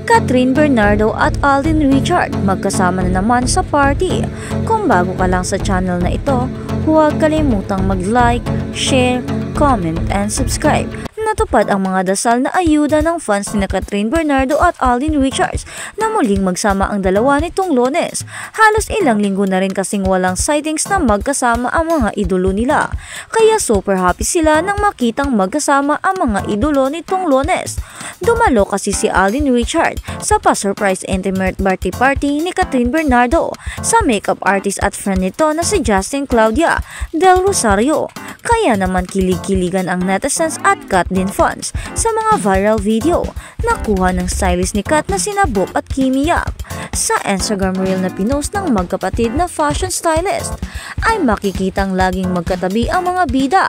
Catherine Bernardo at Alden Richard magkasama na naman sa party. Kung bago ka lang sa channel na ito, huwag kalimutang mag-like, share, comment, and subscribe. Natupad ang mga dasal na ayuda ng fans ni Catherine Bernardo at Alden Richards na muling magsama ang dalawa nitong Lunes. Halos ilang linggo na rin kasing walang sightings na magkasama ang mga idolo nila. Kaya super happy sila nang makitang magkasama ang mga idolo nitong Lunes. Dumalo kasi si Alden Richards sa pa-surprise intimate birthday party ni Catherine Bernardo sa makeup artist at friend nito na si Justin Claudia Del Rosario. Kaya naman kilig-kiligan ang netizens at Kat din fans sa mga viral video na kuha ng stylist ni Kat na sina Bob at Kimi Yap. Sa Instagram reel na pinost ng magkapatid na fashion stylist ay makikitang laging magkatabi ang mga bida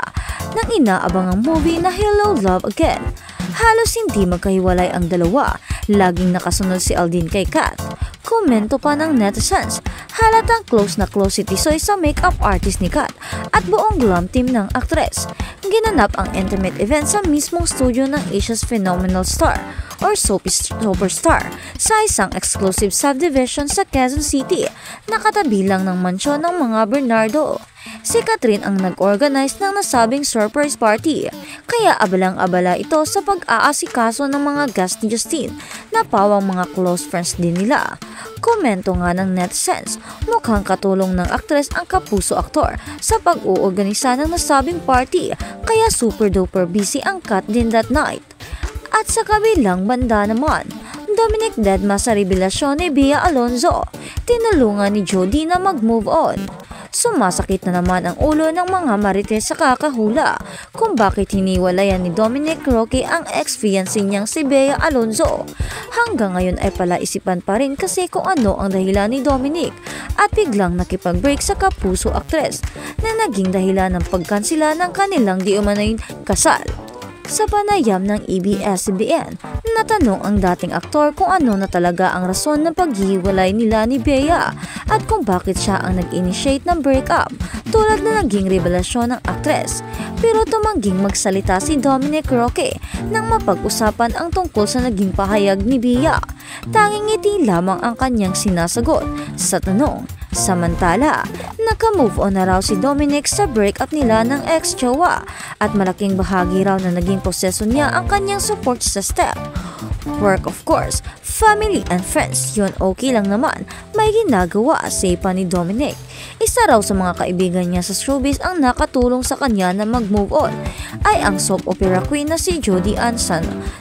ng inaabangang movie na Hello Love Again. Halos hindi magkahiwalay ang dalawa, laging nakasunod si Alden kay Kat. Komento pa ng netizens, halatang close na close si Tisoy sa makeup artist ni Kat at buong glam team ng aktres. Ginanap ang intimate event sa mismong studio ng Asia's Phenomenal Star or Soapy Superstar sa isang exclusive subdivision sa Quezon City, nakatabi lang ng mansyon ng mga Bernardo. Si Catherine ang nag-organize ng nasabing surprise party, kaya abalang-abala ito sa pag-aasikaso ng mga guest ni Justine na pawang mga close friends din nila. Komento nga ng netizens, mukhang katulong ng aktres ang kapuso aktor sa pag-uorganisa ng nasabing party, kaya super duper busy ang Kat din that night. At sa kabilang banda naman, Dominic Dedma sa revelasyon ni Bea Alonzo, tinulungan ni Jody na mag-move on. Sumasakit na naman ang ulo ng mga marites sa kakahula kung bakit hiniwalayan ni Dominic Roque ang ex-fiancé niyang si Bea Alonzo. Hanggang ngayon ay palaisipan pa rin kasi kung ano ang dahilan ni Dominic at biglang nakipag-break sa kapuso aktres na naging dahilan ng pagkansila ng kanilang di umano'y kasal. Sa panayam ng ABS-CBN, natanong ang dating aktor kung ano na talaga ang rason ng paghiwalay nila ni Bea at kung bakit siya ang nag-initiate ng breakup tulad na naging revelasyon ng aktres. Pero tumangging magsalita si Dominic Roque nang mapag-usapan ang tungkol sa naging pahayag ni Bea. Tanging ngiti lamang ang kanyang sinasagot sa tanong. Samantala, naka-move on na raw si Dominic sa breakup nila ng ex-jowa at malaking bahagi raw na naging proseso niya ang kanyang support sa step. Work of course, family and friends, yun okay lang naman, may ginagawa, say pa ni Dominic. Isa raw sa mga kaibigan niya sa showbiz ang nakatulong sa kanya na mag-move on ay ang soap opera queen na si Jody Ann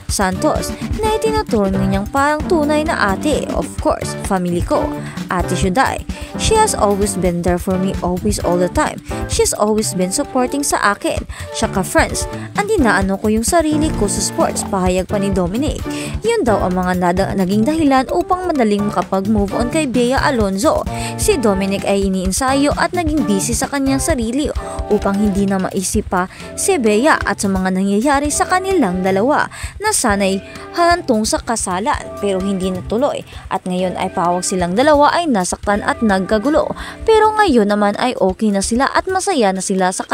Santos na itinuturing niyang parang tunay na ate, of course, family ko, Ate Shuday. She has always been there for me, always, all the time. She's always been supporting sa akin. Tsaka friends, andinaano ko yung sarili ko sa sports, pahayag pa ni Dominic. Yun daw ang mga naging dahilan upang madaling makapag-move on kay Bea Alonzo. Si Dominic ay iniinsayo at naging busy sa kanyang sarili upang hindi na maisip pa si Bea at sa mga nangyayari sa kanilang dalawa na sana'y hantong sa kasalan pero hindi natuloy at ngayon ay pawag silang dalawa ay nasaktan at nagkagulo pero ngayon naman ay okay na sila at masaya na sila sa